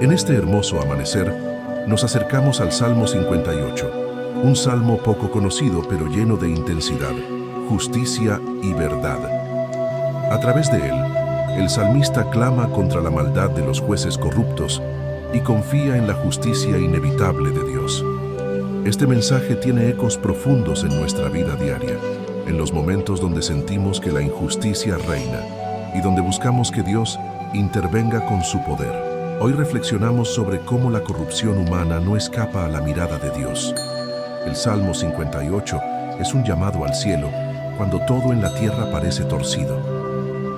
En este hermoso amanecer, nos acercamos al Salmo 58, un salmo poco conocido pero lleno de intensidad, justicia y verdad. A través de él, el salmista clama contra la maldad de los jueces corruptos y confía en la justicia inevitable de Dios. Este mensaje tiene ecos profundos en nuestra vida diaria, en los momentos donde sentimos que la injusticia reina y donde buscamos que Dios intervenga con su poder. Hoy reflexionamos sobre cómo la corrupción humana no escapa a la mirada de Dios. El Salmo 58 es un llamado al cielo cuando todo en la tierra parece torcido.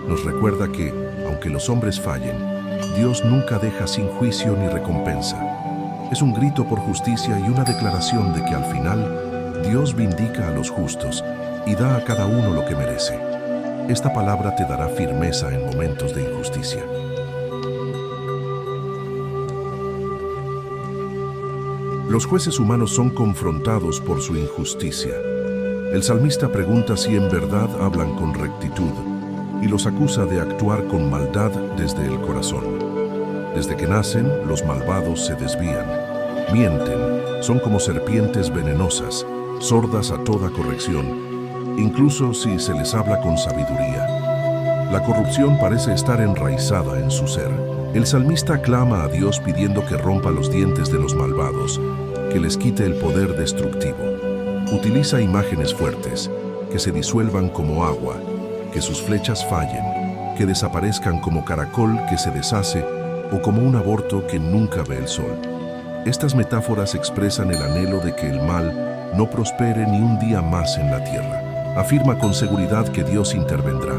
Nos recuerda que, aunque los hombres fallen, Dios nunca deja sin juicio ni recompensa. Es un grito por justicia y una declaración de que al final Dios vindica a los justos y da a cada uno lo que merece. Esta palabra te dará firmeza en momentos de injusticia. Los jueces humanos son confrontados por su injusticia. El salmista pregunta si en verdad hablan con rectitud y los acusa de actuar con maldad desde el corazón. Desde que nacen, los malvados se desvían, mienten, son como serpientes venenosas, sordas a toda corrección, incluso si se les habla con sabiduría. La corrupción parece estar enraizada en su ser. El salmista clama a Dios pidiendo que rompa los dientes de los malvados, que les quite el poder destructivo. Utiliza imágenes fuertes, que se disuelvan como agua, que sus flechas fallen, que desaparezcan como caracol que se deshace o como un aborto que nunca ve el sol. Estas metáforas expresan el anhelo de que el mal no prospere ni un día más en la tierra. Afirma con seguridad que Dios intervendrá.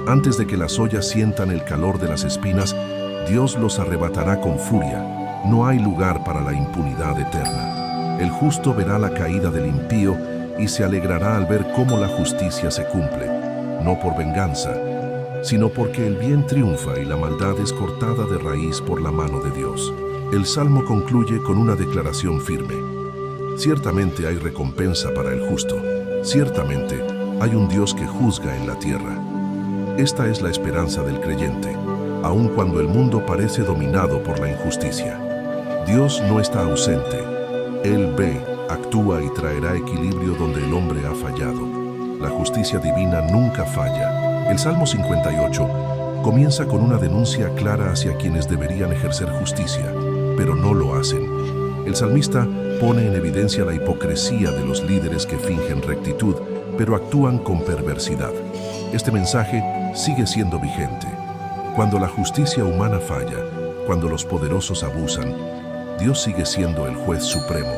Antes de que las ollas sientan el calor de las espinas, Dios los arrebatará con furia. No hay lugar para la impunidad eterna. El justo verá la caída del impío y se alegrará al ver cómo la justicia se cumple, no por venganza, sino porque el bien triunfa y la maldad es cortada de raíz por la mano de Dios. El Salmo concluye con una declaración firme. Ciertamente hay recompensa para el justo. Ciertamente hay un Dios que juzga en la tierra. Esta es la esperanza del creyente, aun cuando el mundo parece dominado por la injusticia. Dios no está ausente. Él ve, actúa y traerá equilibrio donde el hombre ha fallado. La justicia divina nunca falla. El Salmo 58 comienza con una denuncia clara hacia quienes deberían ejercer justicia, pero no lo hacen. El salmista pone en evidencia la hipocresía de los líderes que fingen rectitud, pero actúan con perversidad. Este mensaje sigue siendo vigente. Cuando la justicia humana falla, cuando los poderosos abusan, Dios sigue siendo el juez supremo.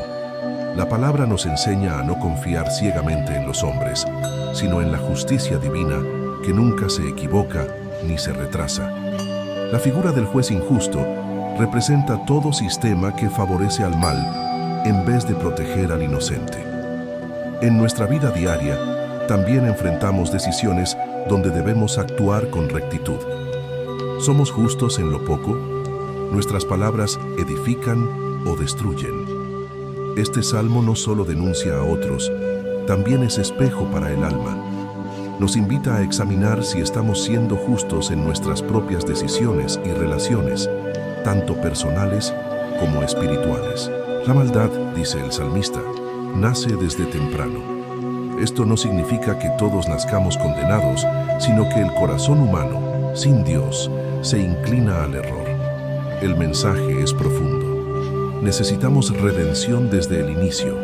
La palabra nos enseña a no confiar ciegamente en los hombres, sino en la justicia divina que nunca se equivoca ni se retrasa. La figura del juez injusto representa todo sistema que favorece al mal en vez de proteger al inocente. En nuestra vida diaria, también enfrentamos decisiones donde debemos actuar con rectitud. ¿Somos justos en lo poco? ¿Nuestras palabras edifican o destruyen? Este salmo no solo denuncia a otros, también es espejo para el alma. Nos invita a examinar si estamos siendo justos en nuestras propias decisiones y relaciones, tanto personales como espirituales. La maldad, dice el salmista, nace desde temprano. Esto no significa que todos nazcamos condenados, sino que el corazón humano, sin Dios, se inclina al error. El mensaje es profundo. Necesitamos redención desde el inicio.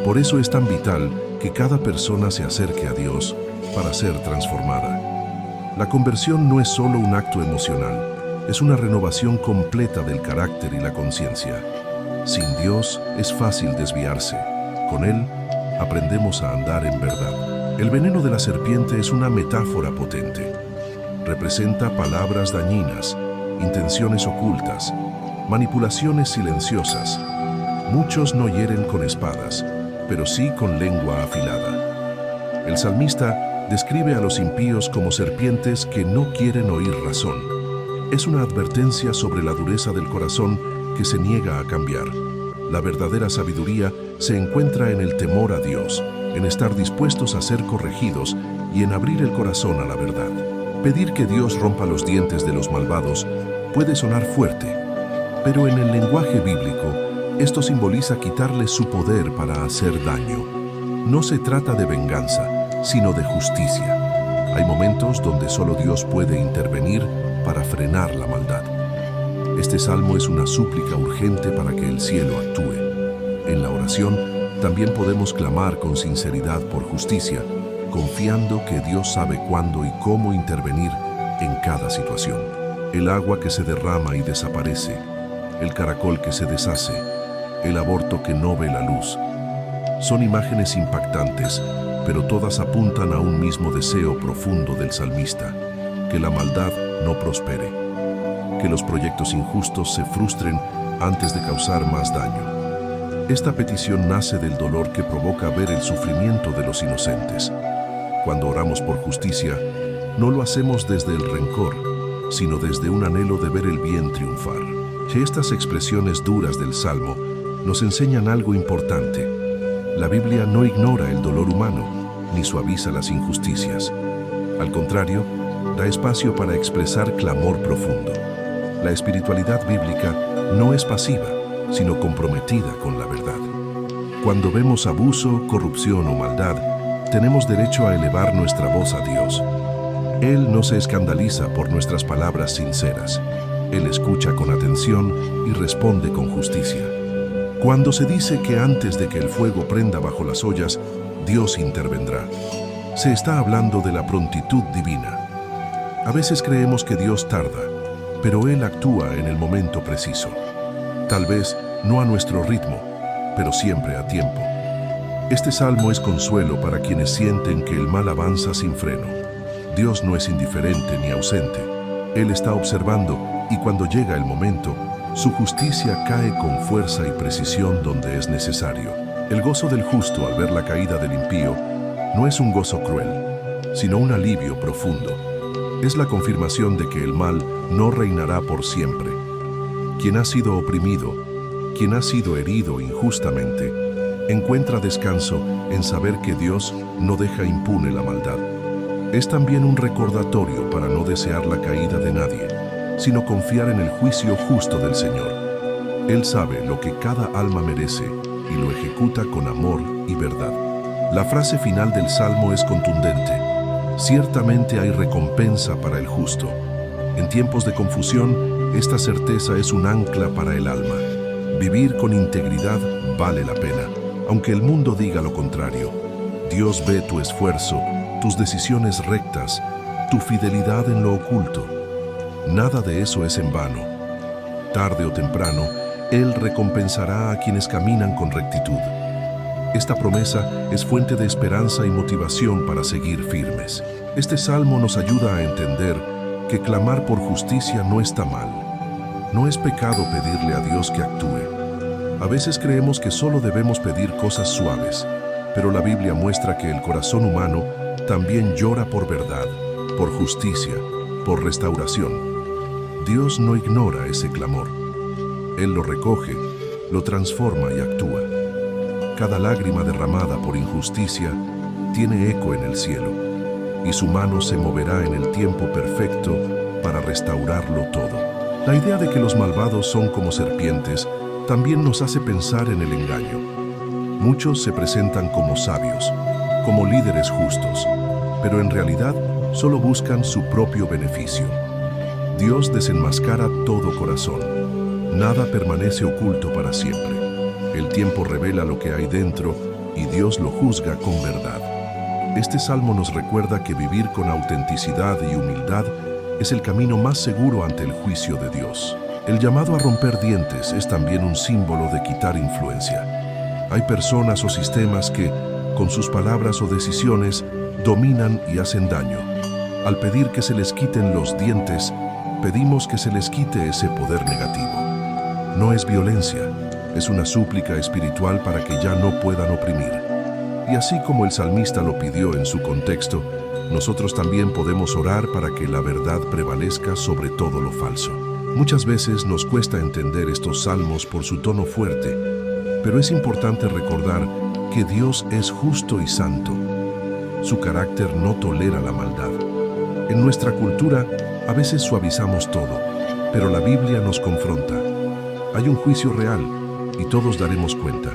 Por eso es tan vital que cada persona se acerque a Dios para ser transformada. La conversión no es solo un acto emocional, es una renovación completa del carácter y la conciencia. Sin Dios es fácil desviarse. Con Él aprendemos a andar en verdad. El veneno de la serpiente es una metáfora potente. Representa palabras dañinas, intenciones ocultas, manipulaciones silenciosas. Muchos no hieren con espadas, pero sí con lengua afilada. El salmista describe a los impíos como serpientes que no quieren oír razón. Es una advertencia sobre la dureza del corazón que se niega a cambiar. La verdadera sabiduría se encuentra en el temor a Dios, en estar dispuestos a ser corregidos y en abrir el corazón a la verdad. Pedir que Dios rompa los dientes de los malvados puede sonar fuerte, Pero en el lenguaje bíblico, esto simboliza quitarle su poder para hacer daño. No se trata de venganza, sino de justicia. Hay momentos donde solo Dios puede intervenir para frenar la maldad. Este salmo es una súplica urgente para que el cielo actúe. En la oración, también podemos clamar con sinceridad por justicia, confiando que Dios sabe cuándo y cómo intervenir en cada situación. El agua que se derrama y desaparece, el caracol que se deshace, el aborto que no ve la luz. Son imágenes impactantes, pero todas apuntan a un mismo deseo profundo del salmista: que la maldad no prospere, que los proyectos injustos se frustren antes de causar más daño. Esta petición nace del dolor que provoca ver el sufrimiento de los inocentes. Cuando oramos por justicia, no lo hacemos desde el rencor, sino desde un anhelo de ver el bien triunfar. Estas expresiones duras del Salmo nos enseñan algo importante. La Biblia no ignora el dolor humano, ni suaviza las injusticias. Al contrario, da espacio para expresar clamor profundo. La espiritualidad bíblica no es pasiva, sino comprometida con la verdad. Cuando vemos abuso, corrupción o maldad, tenemos derecho a elevar nuestra voz a Dios. Él no se escandaliza por nuestras palabras sinceras. Él escucha con atención y responde con justicia. Cuando se dice que antes de que el fuego prenda bajo las ollas, Dios intervendrá, se está hablando de la prontitud divina. A veces creemos que Dios tarda, pero Él actúa en el momento preciso. Tal vez no a nuestro ritmo, pero siempre a tiempo. Este salmo es consuelo para quienes sienten que el mal avanza sin freno. Dios no es indiferente ni ausente. Él está observando y cuando llega el momento, su justicia cae con fuerza y precisión donde es necesario. El gozo del justo al ver la caída del impío no es un gozo cruel, sino un alivio profundo. Es la confirmación de que el mal no reinará por siempre. Quien ha sido oprimido, quien ha sido herido injustamente, encuentra descanso en saber que Dios no deja impune la maldad. Es también un recordatorio para no desear la caída de nadie, sino confiar en el juicio justo del Señor. Él sabe lo que cada alma merece y lo ejecuta con amor y verdad. La frase final del Salmo es contundente: ciertamente hay recompensa para el justo. En tiempos de confusión, esta certeza es un ancla para el alma. Vivir con integridad vale la pena, aunque el mundo diga lo contrario. Dios ve tu esfuerzo, tus decisiones rectas, tu fidelidad en lo oculto. Nada de eso es en vano. Tarde o temprano, Él recompensará a quienes caminan con rectitud. Esta promesa es fuente de esperanza y motivación para seguir firmes. Este salmo nos ayuda a entender que clamar por justicia no está mal. No es pecado pedirle a Dios que actúe. A veces creemos que solo debemos pedir cosas suaves, pero la Biblia muestra que el corazón humano también llora por verdad, por justicia, por restauración. Dios no ignora ese clamor. Él lo recoge, lo transforma y actúa. Cada lágrima derramada por injusticia tiene eco en el cielo, y su mano se moverá en el tiempo perfecto para restaurarlo todo. La idea de que los malvados son como serpientes también nos hace pensar en el engaño. Muchos se presentan como sabios, como líderes justos, pero en realidad solo buscan su propio beneficio. Dios desenmascara todo corazón. Nada permanece oculto para siempre. El tiempo revela lo que hay dentro y Dios lo juzga con verdad. Este salmo nos recuerda que vivir con autenticidad y humildad es el camino más seguro ante el juicio de Dios. El llamado a romper dientes es también un símbolo de quitar influencia. Hay personas o sistemas que, con sus palabras o decisiones, dominan y hacen daño. Al pedir que se les quiten los dientes, pedimos que se les quite ese poder negativo. No es violencia, es una súplica espiritual para que ya no puedan oprimir. Y así como el salmista lo pidió en su contexto, nosotros también podemos orar para que la verdad prevalezca sobre todo lo falso. Muchas veces nos cuesta entender estos salmos por su tono fuerte, pero es importante recordar que Dios es justo y santo. Su carácter no tolera la maldad. En nuestra cultura, a veces suavizamos todo, pero la Biblia nos confronta. Hay un juicio real y todos daremos cuenta.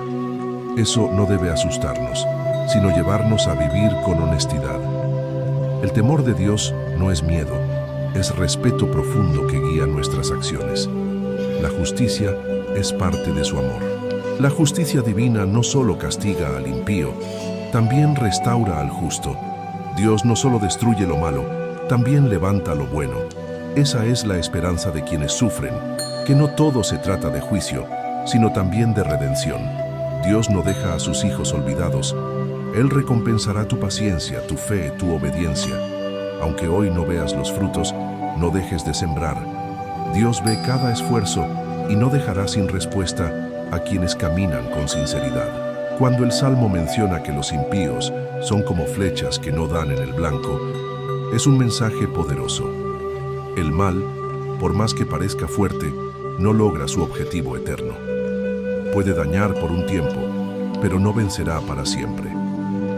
Eso no debe asustarnos, sino llevarnos a vivir con honestidad. El temor de Dios no es miedo, es respeto profundo que guía nuestras acciones. La justicia es parte de su amor. La justicia divina no solo castiga al impío, también restaura al justo. Dios no solo destruye lo malo, también levanta lo bueno. Esa es la esperanza de quienes sufren, que no todo se trata de juicio, sino también de redención. Dios no deja a sus hijos olvidados. Él recompensará tu paciencia, tu fe, tu obediencia. Aunque hoy no veas los frutos, no dejes de sembrar. Dios ve cada esfuerzo y no dejará sin respuesta a quienes caminan con sinceridad. Cuando el Salmo menciona que los impíos son como flechas que no dan en el blanco, es un mensaje poderoso. El mal, por más que parezca fuerte, no logra su objetivo eterno. Puede dañar por un tiempo, pero no vencerá para siempre.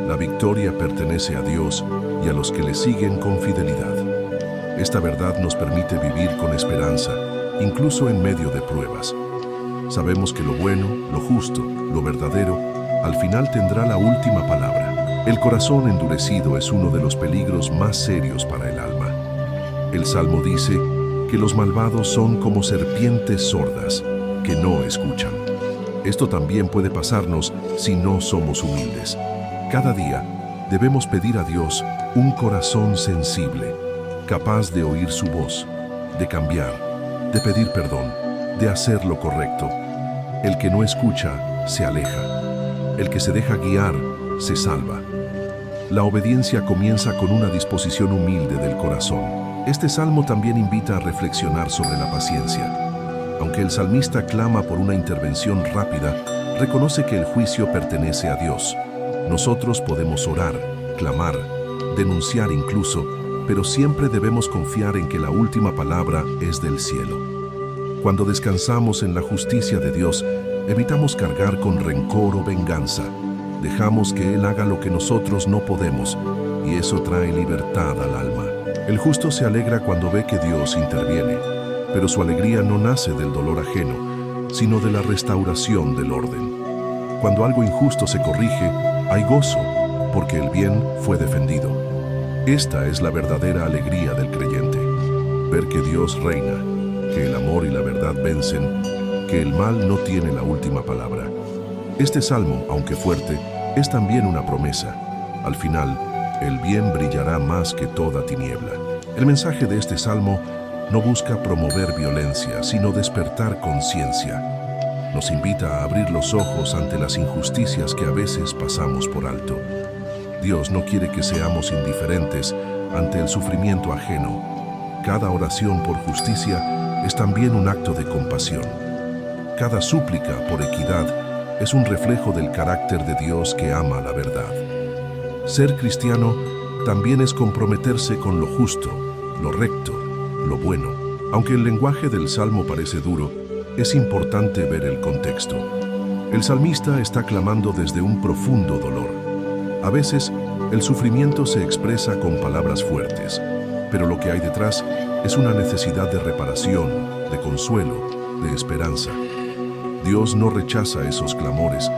La victoria pertenece a Dios y a los que le siguen con fidelidad. Esta verdad nos permite vivir con esperanza, incluso en medio de pruebas. Sabemos que lo bueno, lo justo, lo verdadero, al final tendrá la última palabra. El corazón endurecido es uno de los peligros más serios para el alma. El Salmo dice que los malvados son como serpientes sordas, que no escuchan. Esto también puede pasarnos si no somos humildes. Cada día debemos pedir a Dios un corazón sensible, capaz de oír su voz, de cambiar, de pedir perdón, de hacer lo correcto. El que no escucha, se aleja. El que se deja guiar, se salva. La obediencia comienza con una disposición humilde del corazón. Este salmo también invita a reflexionar sobre la paciencia. Aunque el salmista clama por una intervención rápida, reconoce que el juicio pertenece a Dios. Nosotros podemos orar, clamar, denunciar incluso, pero siempre debemos confiar en que la última palabra es del cielo. Cuando descansamos en la justicia de Dios, evitamos cargar con rencor o venganza. Dejamos que Él haga lo que nosotros no podemos, y eso trae libertad al alma. El justo se alegra cuando ve que Dios interviene, pero su alegría no nace del dolor ajeno, sino de la restauración del orden. Cuando algo injusto se corrige, hay gozo, porque el bien fue defendido. Esta es la verdadera alegría del creyente, ver que Dios reina, que el amor y la verdad vencen, que el mal no tiene la última palabra. Este salmo, aunque fuerte, es también una promesa. Al final, el bien brillará más que toda tiniebla. El mensaje de este salmo no busca promover violencia, sino despertar conciencia. Nos invita a abrir los ojos ante las injusticias que a veces pasamos por alto. Dios no quiere que seamos indiferentes ante el sufrimiento ajeno. Cada oración por justicia es también un acto de compasión. Cada súplica por equidad es un reflejo del carácter de Dios que ama la verdad. Ser cristiano también es comprometerse con lo justo, lo recto, lo bueno. Aunque el lenguaje del Salmo parece duro, es importante ver el contexto. El salmista está clamando desde un profundo dolor. A veces, el sufrimiento se expresa con palabras fuertes, pero lo que hay detrás es una necesidad de reparación, de consuelo, de esperanza. Dios no rechaza esos clamores,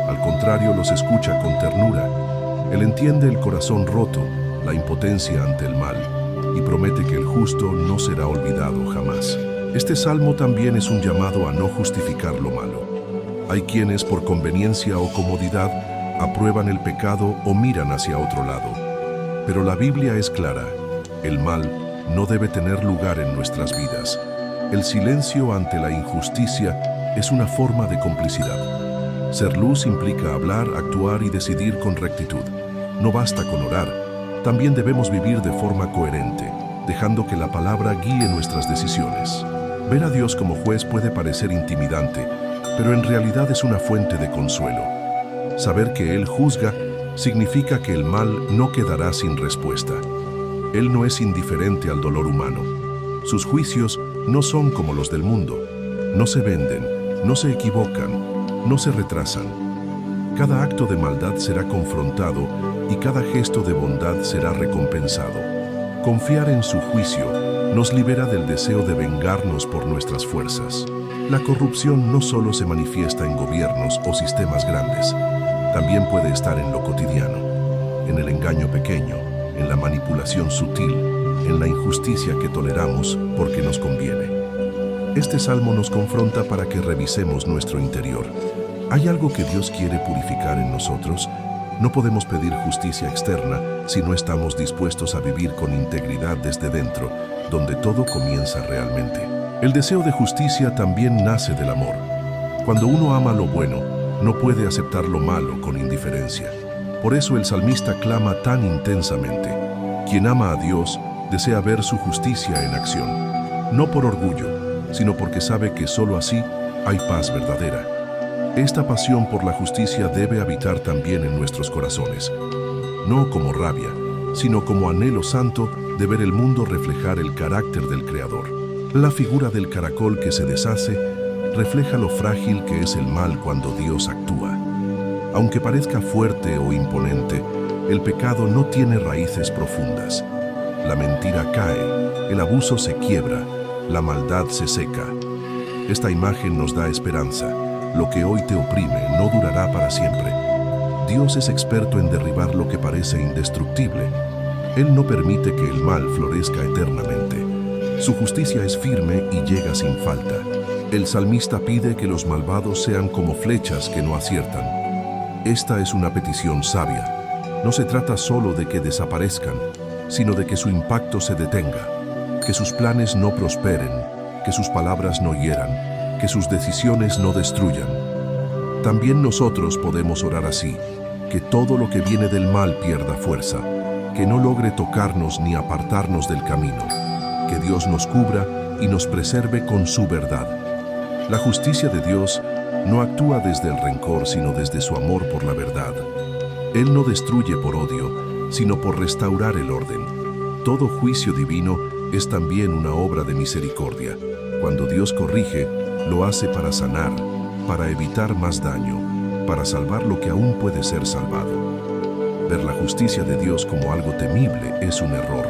al contrario los escucha con ternura. Él entiende el corazón roto, la impotencia ante el mal, y promete que el justo no será olvidado jamás. Este salmo también es un llamado a no justificar lo malo. Hay quienes, por conveniencia o comodidad, aprueban el pecado o miran hacia otro lado. Pero la Biblia es clara: el mal no debe tener lugar en nuestras vidas. El silencio ante la injusticia es una forma de complicidad. Ser luz implica hablar, actuar y decidir con rectitud. No basta con orar, también debemos vivir de forma coherente, dejando que la palabra guíe nuestras decisiones. Ver a Dios como juez puede parecer intimidante, pero en realidad es una fuente de consuelo. Saber que Él juzga significa que el mal no quedará sin respuesta. Él no es indiferente al dolor humano. Sus juicios no son como los del mundo. No se venden, no se equivocan, no se retrasan. Cada acto de maldad será confrontado y cada gesto de bondad será recompensado. Confiar en su juicio nos libera del deseo de vengarnos por nuestras fuerzas. La corrupción no solo se manifiesta en gobiernos o sistemas grandes, también puede estar en lo cotidiano, en el engaño pequeño, en la manipulación sutil, en la injusticia que toleramos porque nos conviene. Este salmo nos confronta para que revisemos nuestro interior. ¿Hay algo que Dios quiere purificar en nosotros? No podemos pedir justicia externa si no estamos dispuestos a vivir con integridad desde dentro, donde todo comienza realmente. El deseo de justicia también nace del amor. Cuando uno ama lo bueno, no puede aceptar lo malo con indiferencia. Por eso el salmista clama tan intensamente. Quien ama a Dios desea ver su justicia en acción, no por orgullo, sino porque sabe que solo así hay paz verdadera. Esta pasión por la justicia debe habitar también en nuestros corazones, no como rabia, sino como anhelo santo de ver el mundo reflejar el carácter del Creador. La figura del caracol que se deshace refleja lo frágil que es el mal cuando Dios actúa. Aunque parezca fuerte o imponente, el pecado no tiene raíces profundas. La mentira cae, el abuso se quiebra, la maldad se seca. Esta imagen nos da esperanza. Lo que hoy te oprime no durará para siempre. Dios es experto en derribar lo que parece indestructible. Él no permite que el mal florezca eternamente. Su justicia es firme y llega sin falta. El salmista pide que los malvados sean como flechas que no aciertan. Esta es una petición sabia. No se trata solo de que desaparezcan, sino de que su impacto se detenga, que sus planes no prosperen, que sus palabras no hieran, que sus decisiones no destruyan. También nosotros podemos orar así, que todo lo que viene del mal pierda fuerza, que no logre tocarnos ni apartarnos del camino, que Dios nos cubra y nos preserve con su verdad. La justicia de Dios no actúa desde el rencor, sino desde su amor por la verdad. Él no destruye por odio, sino por restaurar el orden. Todo juicio divino es también una obra de misericordia. Cuando Dios corrige, lo hace para sanar, para evitar más daño, para salvar lo que aún puede ser salvado. Ver la justicia de Dios como algo temible es un error.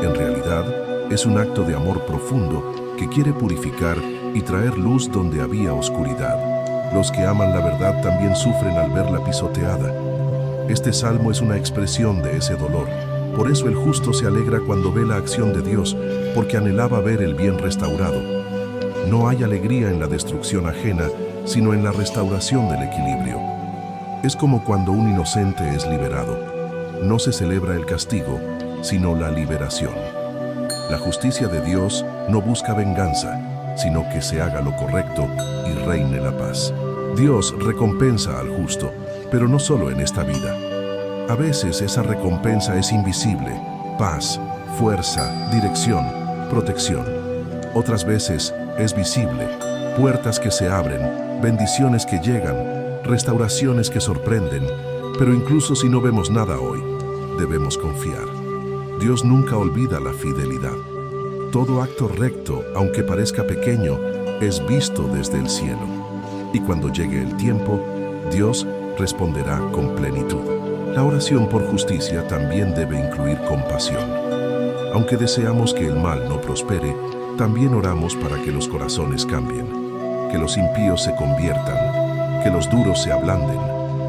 En realidad, es un acto de amor profundo que quiere purificar y traer luz donde había oscuridad. Los que aman la verdad también sufren al verla pisoteada. Este salmo es una expresión de ese dolor. Por eso el justo se alegra cuando ve la acción de Dios, porque anhelaba ver el bien restaurado. No hay alegría en la destrucción ajena, sino en la restauración del equilibrio. Es como cuando un inocente es liberado. No se celebra el castigo, sino la liberación. La justicia de Dios no busca venganza, sino que se haga lo correcto y reine la paz. Dios recompensa al justo, pero no solo en esta vida. A veces esa recompensa es invisible: paz, fuerza, dirección, protección. Otras veces es visible: puertas que se abren, bendiciones que llegan, restauraciones que sorprenden. Pero incluso si no vemos nada hoy, debemos confiar. Dios nunca olvida la fidelidad. Todo acto recto, aunque parezca pequeño, es visto desde el cielo. Y cuando llegue el tiempo, Dios responderá con plenitud. La oración por justicia también debe incluir compasión. Aunque deseamos que el mal no prospere, también oramos para que los corazones cambien, que los impíos se conviertan, que los duros se ablanden,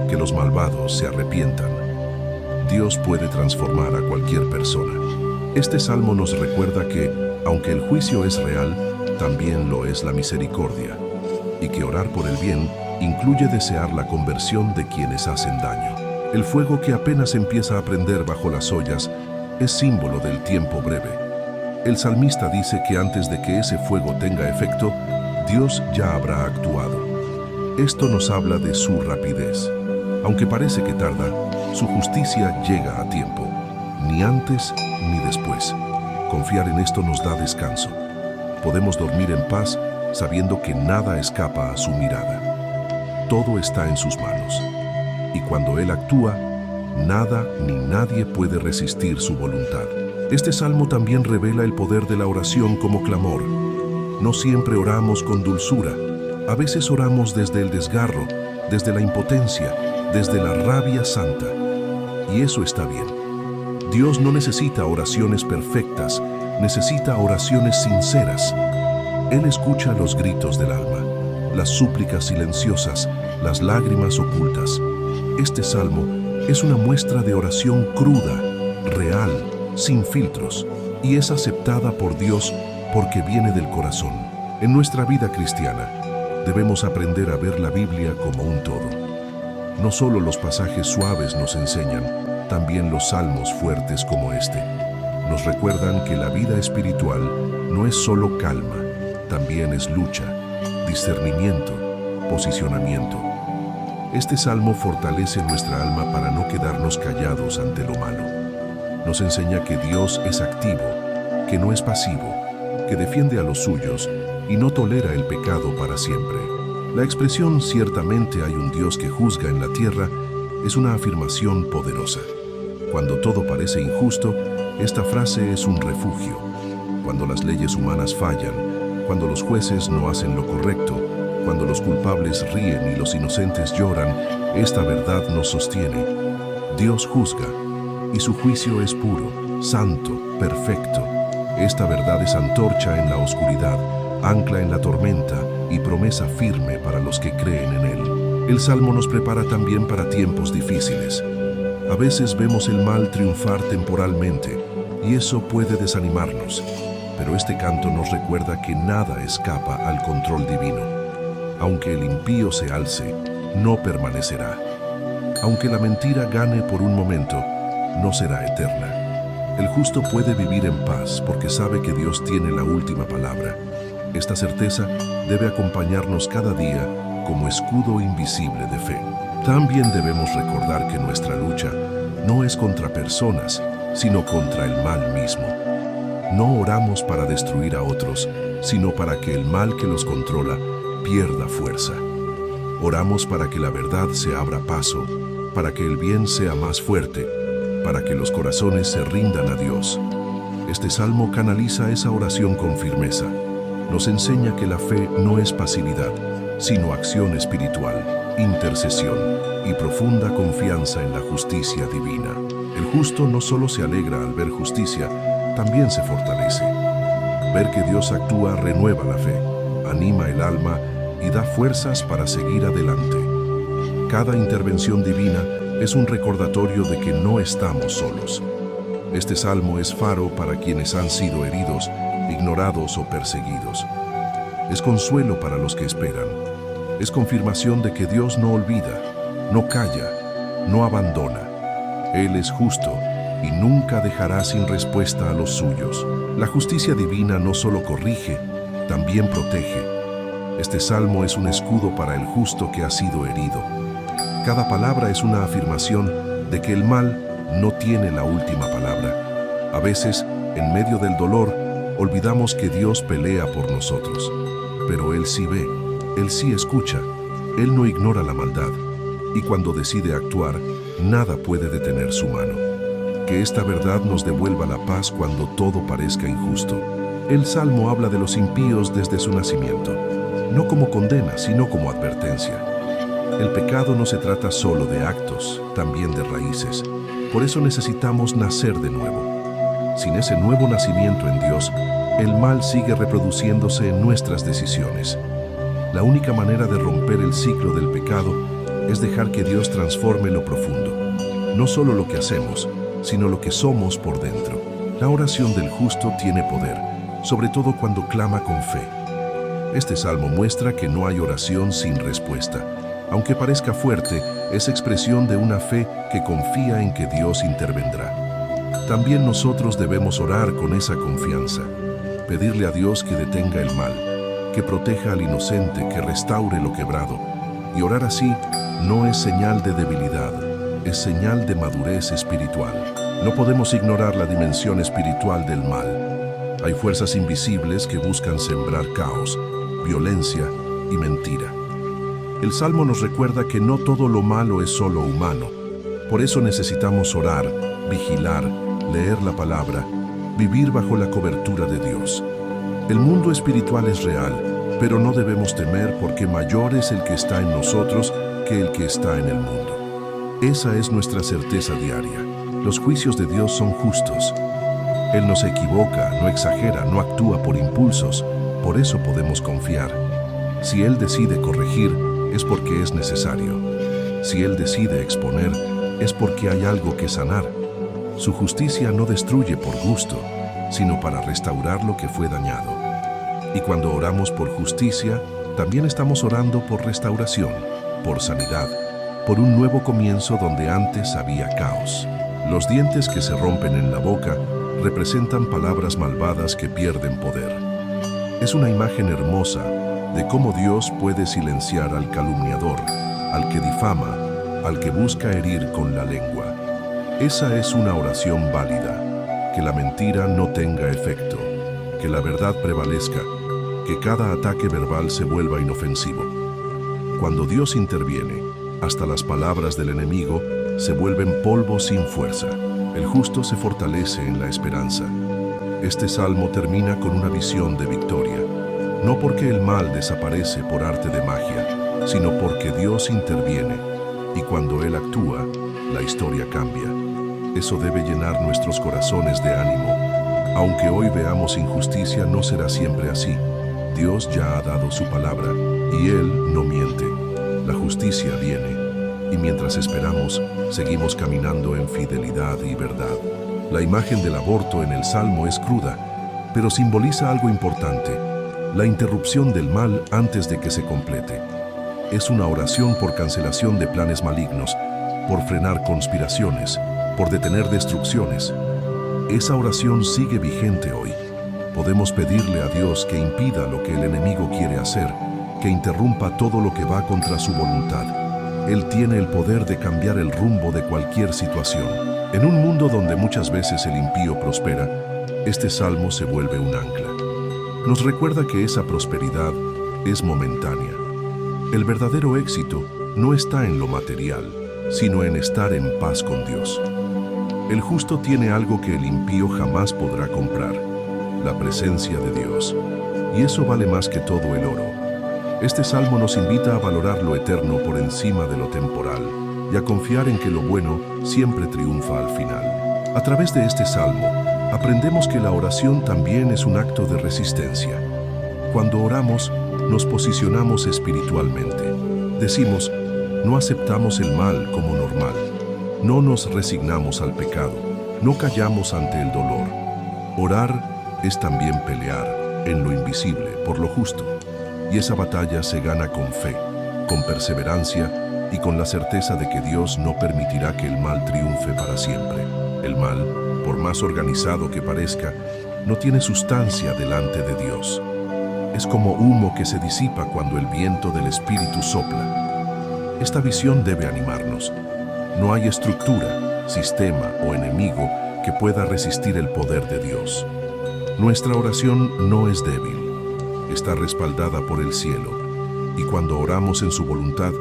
que los malvados se arrepientan. Dios puede transformar a cualquier persona. Este salmo nos recuerda que, aunque el juicio es real, también lo es la misericordia, y que orar por el bien incluye desear la conversión de quienes hacen daño. El fuego que apenas empieza a prender bajo las ollas es símbolo del tiempo breve. El salmista dice que antes de que ese fuego tenga efecto, Dios ya habrá actuado. Esto nos habla de su rapidez. Aunque parece que tarda, su justicia llega a tiempo, ni antes ni después. Confiar en esto nos da descanso. Podemos dormir en paz sabiendo que nada escapa a su mirada. Todo está en sus manos. Y cuando Él actúa, nada ni nadie puede resistir su voluntad. Este salmo también revela el poder de la oración como clamor. No siempre oramos con dulzura. A veces oramos desde el desgarro, desde la impotencia, desde la rabia santa. Y eso está bien. Dios no necesita oraciones perfectas, necesita oraciones sinceras. Él escucha los gritos del alma, las súplicas silenciosas, las lágrimas ocultas. Este salmo es una muestra de oración cruda, real, sin filtros, y es aceptada por Dios porque viene del corazón. En nuestra vida cristiana, debemos aprender a ver la Biblia como un todo. No solo los pasajes suaves nos enseñan, también los salmos fuertes como este. Nos recuerdan que la vida espiritual no es solo calma, también es lucha, discernimiento, posicionamiento. Este salmo fortalece nuestra alma para no quedarnos callados ante lo malo. Nos enseña que Dios es activo, que no es pasivo, que defiende a los suyos y no tolera el pecado para siempre. La expresión "ciertamente hay un Dios que juzga en la tierra" es una afirmación poderosa. Cuando todo parece injusto, esta frase es un refugio. Cuando las leyes humanas fallan, cuando los jueces no hacen lo correcto, cuando los culpables ríen y los inocentes lloran, esta verdad nos sostiene. Dios juzga, y su juicio es puro, santo, perfecto. Esta verdad es antorcha en la oscuridad, ancla en la tormenta y promesa firme para los que creen en Él. El Salmo nos prepara también para tiempos difíciles. A veces vemos el mal triunfar temporalmente, y eso puede desanimarnos. Pero este canto nos recuerda que nada escapa al control divino. Aunque el impío se alce, no permanecerá. Aunque la mentira gane por un momento, no será eterna. El justo puede vivir en paz porque sabe que Dios tiene la última palabra. Esta certeza debe acompañarnos cada día como escudo invisible de fe. También debemos recordar que nuestra lucha no es contra personas, sino contra el mal mismo. No oramos para destruir a otros, sino para que el mal que los controla pierda fuerza. Oramos para que la verdad se abra paso, para que el bien sea más fuerte, para que los corazones se rindan a Dios. Este salmo canaliza esa oración con firmeza. Nos enseña que la fe no es pasividad, sino acción espiritual, intercesión y profunda confianza en la justicia divina. El justo no solo se alegra al ver justicia, también se fortalece. Ver que Dios actúa renueva la fe, anima el alma y da fuerzas para seguir adelante. Cada intervención divina es un recordatorio de que no estamos solos. Este salmo es faro para quienes han sido heridos, ignorados o perseguidos. Es consuelo para los que esperan. Es confirmación de que Dios no olvida, no calla, no abandona. Él es justo y nunca dejará sin respuesta a los suyos. La justicia divina no solo corrige, también protege. Este salmo es un escudo para el justo que ha sido herido. Cada palabra es una afirmación de que el mal no tiene la última palabra. A veces, en medio del dolor, olvidamos que Dios pelea por nosotros. Pero Él sí ve, Él sí escucha, Él no ignora la maldad. Y cuando decide actuar, nada puede detener su mano. Que esta verdad nos devuelva la paz cuando todo parezca injusto. El Salmo habla de los impíos desde su nacimiento, no como condena, sino como advertencia. El pecado no se trata solo de actos, también de raíces. Por eso necesitamos nacer de nuevo. Sin ese nuevo nacimiento en Dios, el mal sigue reproduciéndose en nuestras decisiones. La única manera de romper el ciclo del pecado es dejar que Dios transforme lo profundo. No solo lo que hacemos, sino lo que somos por dentro. La oración del justo tiene poder, sobre todo cuando clama con fe. Este salmo muestra que no hay oración sin respuesta. Aunque parezca fuerte, es expresión de una fe que confía en que Dios intervendrá. También nosotros debemos orar con esa confianza, pedirle a Dios que detenga el mal, que proteja al inocente, que restaure lo quebrado. Y orar así no es señal de debilidad, es señal de madurez espiritual. No podemos ignorar la dimensión espiritual del mal. Hay fuerzas invisibles que buscan sembrar caos, violencia y mentira. El Salmo nos recuerda que no todo lo malo es solo humano. Por eso necesitamos orar, vigilar, leer la palabra, vivir bajo la cobertura de Dios. El mundo espiritual es real, pero no debemos temer porque mayor es el que está en nosotros que el que está en el mundo. Esa es nuestra certeza diaria. Los juicios de Dios son justos. Él no se equivoca, no exagera, no actúa por impulsos. Por eso podemos confiar. Si Él decide corregir, es porque es necesario. Si Él decide exponer, es porque hay algo que sanar. Su justicia no destruye por gusto, sino para restaurar lo que fue dañado. Y cuando oramos por justicia, también estamos orando por restauración, por sanidad, por un nuevo comienzo donde antes había caos. Los dientes que se rompen en la boca representan palabras malvadas que pierden poder. Es una imagen hermosa de cómo Dios puede silenciar al calumniador, al que difama, al que busca herir con la lengua. Esa es una oración válida, que la mentira no tenga efecto, que la verdad prevalezca, que cada ataque verbal se vuelva inofensivo. Cuando Dios interviene, hasta las palabras del enemigo se vuelven polvo sin fuerza. El justo se fortalece en la esperanza. Este salmo termina con una visión de victoria, no porque el mal desaparece por arte de magia, sino porque Dios interviene, y cuando Él actúa, la historia cambia. Eso debe llenar nuestros corazones de ánimo. Aunque hoy veamos injusticia, no será siempre así. Dios ya ha dado su palabra, y Él no miente. La justicia viene, y mientras esperamos, seguimos caminando en fidelidad y verdad. La imagen del aborto en el Salmo es cruda, pero simboliza algo importante: la interrupción del mal antes de que se complete. Es una oración por cancelación de planes malignos, por frenar conspiraciones, por detener destrucciones. Esa oración sigue vigente hoy. Podemos pedirle a Dios que impida lo que el enemigo quiere hacer, que interrumpa todo lo que va contra su voluntad. Él tiene el poder de cambiar el rumbo de cualquier situación. En un mundo donde muchas veces el impío prospera, este salmo se vuelve un ancla. Nos recuerda que esa prosperidad es momentánea. El verdadero éxito no está en lo material, sino en estar en paz con Dios. El justo tiene algo que el impío jamás podrá comprar: la presencia de Dios. Y eso vale más que todo el oro. Este salmo nos invita a valorar lo eterno por encima de lo temporal y a confiar en que lo bueno siempre triunfa al final. A través de este salmo, aprendemos que la oración también es un acto de resistencia. Cuando oramos, nos posicionamos espiritualmente. Decimos: no aceptamos el mal como normal. No nos resignamos al pecado. No callamos ante el dolor. Orar es también pelear en lo invisible por lo justo. Y esa batalla se gana con fe, con perseverancia y con la certeza de que Dios no permitirá que el mal triunfe para siempre. El mal, por más organizado que parezca, no tiene sustancia delante de Dios. Es como humo que se disipa cuando el viento del Espíritu sopla. Esta visión debe animarnos. No hay estructura, sistema o enemigo que pueda resistir el poder de Dios. Nuestra oración no es débil. Está respaldada por el cielo, y cuando oramos en su voluntad,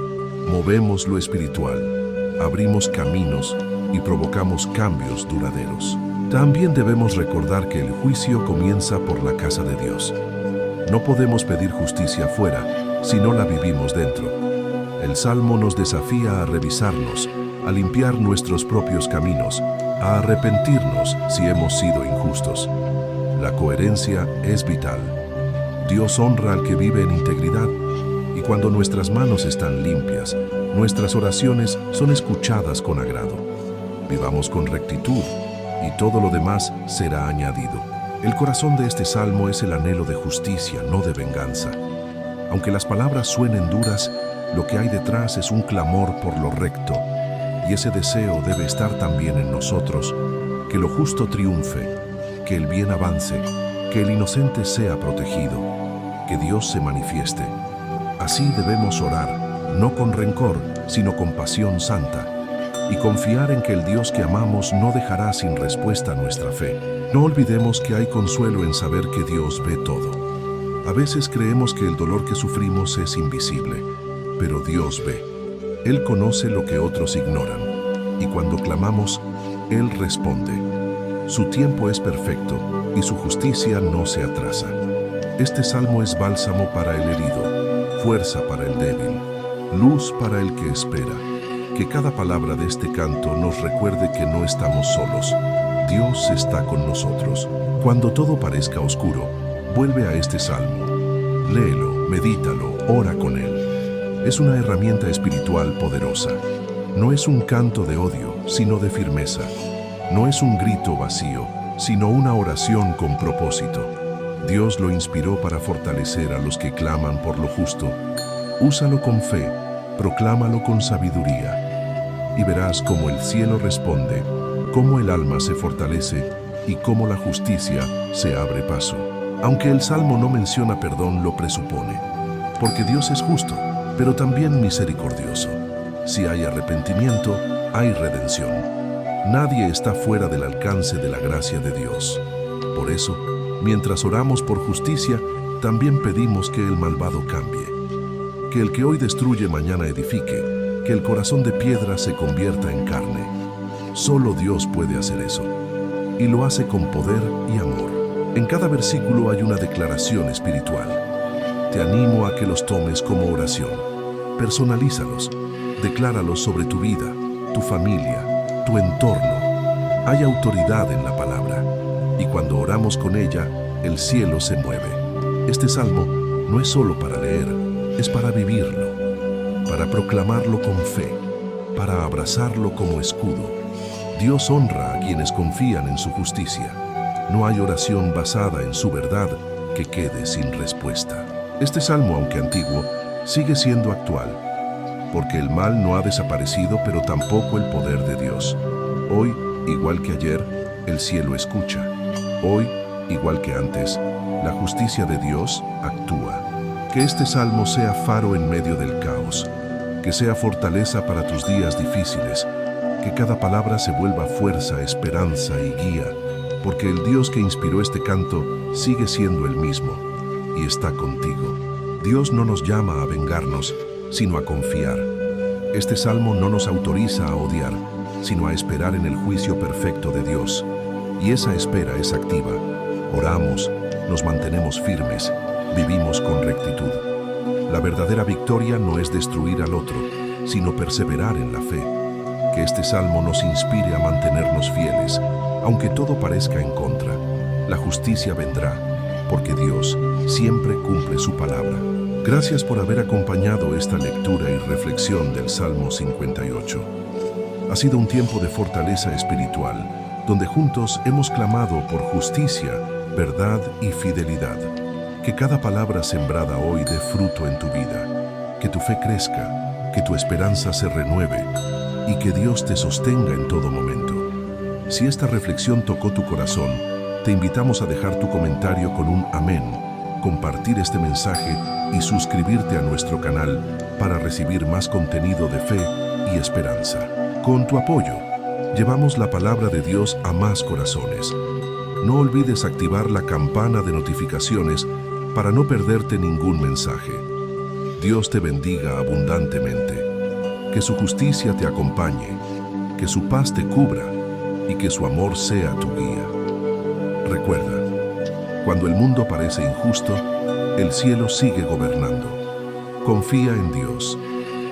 movemos lo espiritual, abrimos caminos y provocamos cambios duraderos. También debemos recordar que el juicio comienza por la casa de Dios. No podemos pedir justicia fuera si no la vivimos dentro. El Salmo nos desafía a revisarnos, a limpiar nuestros propios caminos, a arrepentirnos si hemos sido injustos. La coherencia es vital. Dios honra al que vive en integridad, y cuando nuestras manos están limpias, nuestras oraciones son escuchadas con agrado. Vivamos con rectitud, y todo lo demás será añadido. El corazón de este salmo es el anhelo de justicia, no de venganza. Aunque las palabras suenen duras, lo que hay detrás es un clamor por lo recto, y ese deseo debe estar también en nosotros: que lo justo triunfe, que el bien avance, que el inocente sea protegido, que Dios se manifieste. Así debemos orar, no con rencor, sino con pasión santa, y confiar en que el Dios que amamos no dejará sin respuesta nuestra fe. No olvidemos que hay consuelo en saber que Dios ve todo. A veces creemos que el dolor que sufrimos es invisible, pero Dios ve. Él conoce lo que otros ignoran, y cuando clamamos, Él responde. Su tiempo es perfecto, y su justicia no se atrasa. Este salmo es bálsamo para el herido, fuerza para el débil, luz para el que espera. Que cada palabra de este canto nos recuerde que no estamos solos. Dios está con nosotros. Cuando todo parezca oscuro, vuelve a este salmo Léelo, medítalo, ora con él. Es una herramienta espiritual poderosa. No es un canto de odio, sino de firmeza. No es un grito vacío, sino una oración con propósito. Dios lo inspiró para fortalecer a los que claman por lo justo. Úsalo con fe, proclámalo con sabiduría. Y verás cómo el cielo responde, cómo el alma se fortalece y cómo la justicia se abre paso. Aunque el Salmo no menciona perdón, lo presupone. Porque Dios es justo, pero también misericordioso. Si hay arrepentimiento, hay redención. Nadie está fuera del alcance de la gracia de Dios. Por eso, mientras oramos por justicia, también pedimos que el malvado cambie. Que el que hoy destruye mañana edifique, que el corazón de piedra se convierta en carne. Solo Dios puede hacer eso. Y lo hace con poder y amor. En cada versículo hay una declaración espiritual. Te animo a que los tomes como oración. Personalízalos. Decláralos sobre tu vida, tu familia, tu entorno. Hay autoridad en la palabra. Y cuando oramos con ella, el cielo se mueve. Este salmo no es solo para leer, es para vivirlo, para proclamarlo con fe, para abrazarlo como escudo. Dios honra a quienes confían en su justicia. No hay oración basada en su verdad que quede sin respuesta. Este salmo, aunque antiguo, sigue siendo actual, porque el mal no ha desaparecido, pero tampoco el poder de Dios. Hoy, igual que ayer, el cielo escucha. Hoy, igual que antes, la justicia de Dios actúa. Que este salmo sea faro en medio del caos, que sea fortaleza para tus días difíciles, que cada palabra se vuelva fuerza, esperanza y guía, porque el Dios que inspiró este canto sigue siendo el mismo y está contigo. Dios no nos llama a vengarnos, sino a confiar. Este salmo no nos autoriza a odiar, sino a esperar en el juicio perfecto de Dios. Y esa espera es activa. Oramos, nos mantenemos firmes, vivimos con rectitud. La verdadera victoria no es destruir al otro, sino perseverar en la fe. Que este salmo nos inspire a mantenernos fieles, aunque todo parezca en contra. La justicia vendrá, porque Dios siempre cumple su palabra. Gracias por haber acompañado esta lectura y reflexión del Salmo 58. Ha sido un tiempo de fortaleza espiritual, donde juntos hemos clamado por justicia, verdad y fidelidad. Que cada palabra sembrada hoy dé fruto en tu vida, que tu fe crezca, que tu esperanza se renueve y que Dios te sostenga en todo momento. Si esta reflexión tocó tu corazón, te invitamos a dejar tu comentario con un amén, compartir este mensaje y suscribirte a nuestro canal para recibir más contenido de fe y esperanza. Con tu apoyo, llevamos la palabra de Dios a más corazones. No olvides activar la campana de notificaciones para no perderte ningún mensaje. Dios te bendiga abundantemente. Que su justicia te acompañe, que su paz te cubra y que su amor sea tu guía. Recuerda, cuando el mundo parece injusto, el cielo sigue gobernando. Confía en Dios,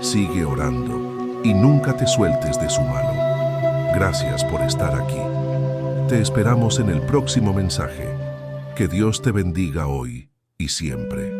sigue orando y nunca te sueltes de su mano. Gracias por estar aquí. Te esperamos en el próximo mensaje. Que Dios te bendiga hoy y siempre.